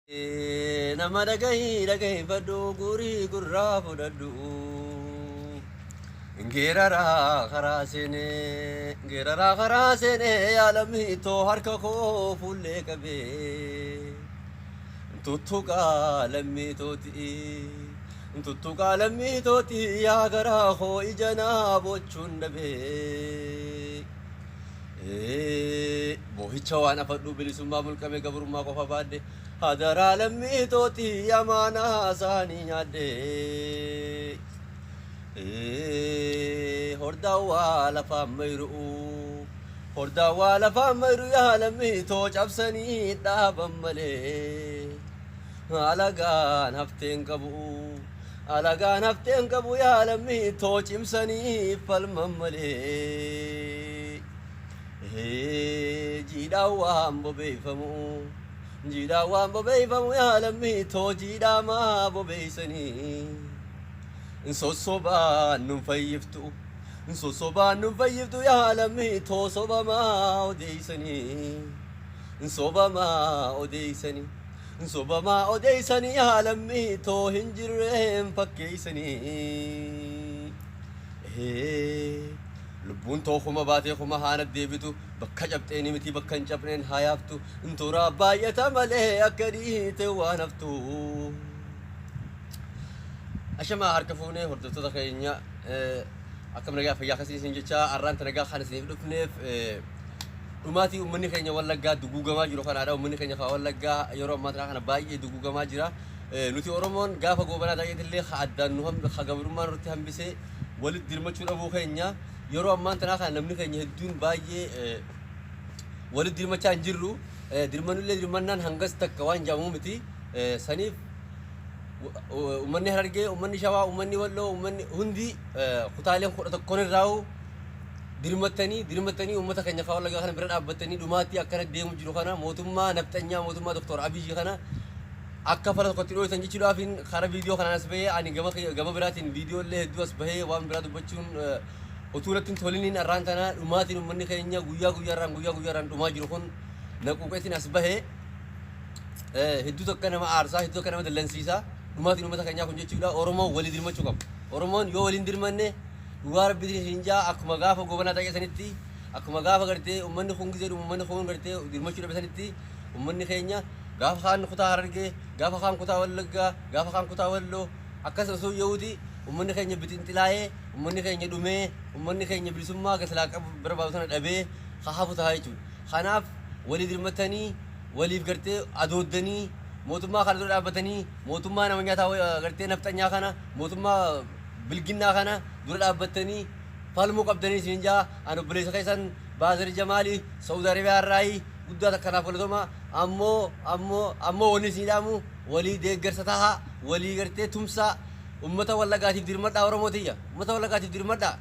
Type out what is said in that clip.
Nama dhagahi fadhu gurii gurraa fudhadhu Geeraraa karaa seenee yaalamii too harka koo fuullee qabee Tuttuqaa lammii tooti yaa garaa koo ija naa bochuun dhabee Bohicha waan afadhu bilisummaa mulqame gabrummaa qofa baadde Hadaraa lammii tooti amaanaa isaanii nyaadde Hordaawwaa lafaan mayru yaa lammii too cabsanii dhaaban malee Alagaan hafteen qabu yaa lammii too cimsanii falman malee Jiidhaawwaan bobeeyfamu yaa lammii too jiidhaamaa bobeeysanii Sossobaan nun fayyiftu yaa lammii too sobamaa odeeysanii yaa lammii too hin jirreen fakkeeysanii Lubbuun too kuma baatee kuma haanat deebitu bakka cabxeen miti bakka hin cabneen hayaaftu Inturaa baay'ata malee akka dhiite waan haftu Ashamaa harka fuunee hordoftoota keenya akkam nagaa fayyaa akkasiisin jecha arraanta nagaa kan isiniif dhufneef dhumaatii uummanni keenya Wallaggaa duguugamaa jiru kanaadha uummanni keenya Wallaggaa yeroo ammaa kana baay'ee duguugamaa jira nuti Oromoon gaafa goobanaa ta'eetillee addaan nu gabrummaan nutti hambisee walitti dirmachuu dhabuu keenya yeroo ammaan tanaa kana namni keenya hedduun baay'ee walitti dirmachaa hin jirru dirmanullee dirmannaan hangas takka waan jaamuu miti saniif ummanni Harargee ummanni Shawaa ummanni Walloo ummanni hundi kutaaleen 11 irraa dirmattanii uummata keenya Wallaggaa kana bira dhaabbatanii dhumaatii akkana deemu jiru kana mootummaa nafxanyaa mootummaa Dr. Abiy kana akka fala tokkotti dhooytan jechuudhaaf karaa viidiyoo kanaan as bahee ani gama biraatiin viidiyoolee hedduu as bahee waan biraa dubbachuun utuu natti hin toliniin arraan tanaa dhumaatiin uummanni keenya guyyaa guyyaarraan dhumaa jiru kun naquuqeetiin as bahee hedduu tokko nama aarsaa hedduu tokko nama dallansiisaa dhumaatiin uummata keenyaa kun jechuudha Oromoon walii dirmachuu qabu Oromoon yoo waliin dirmanne dhugaa rabbiitiin hinjaa akkuma gaafa gobanaa ta'eessanitti akkuma gaafa gartee uummanni kun gizee uummanni kun gartee dirmachuu dhabesanitti uummanni keenya gaafa kaan kutaa Harargee gaafa kaan kutaa Wallaggaa gaafa kaan kutaa Walloo akkas osoo yehuuti uummanni keenya bitinxilaa'ee uummanni keenya dhumee uummanni keenya bilisummaa gaslaa qabu barbaadu sana dhabee hafu ta'a jechuudha kanaaf walii dirmatanii waliif gartee adooddanii mootummaa kana dura dhaabbatanii mootummaa nama nyaataa gartee nafxanyaa kana mootummaa bilginnaa kana dura dhaabbatanii falmuu qabdanii isin jaa an obboleessa keessan Baazir Jamaali Saudi Arabiyaa irraa guddaa takkanaaf walatoma ammoo waliin isin dhaamu walii deeggarsa ta'a walii gartee tumsaa ummata Wallaggaatiif dirmadhaa Oromootiyya ummata Wallaggaatiif dirmadhaa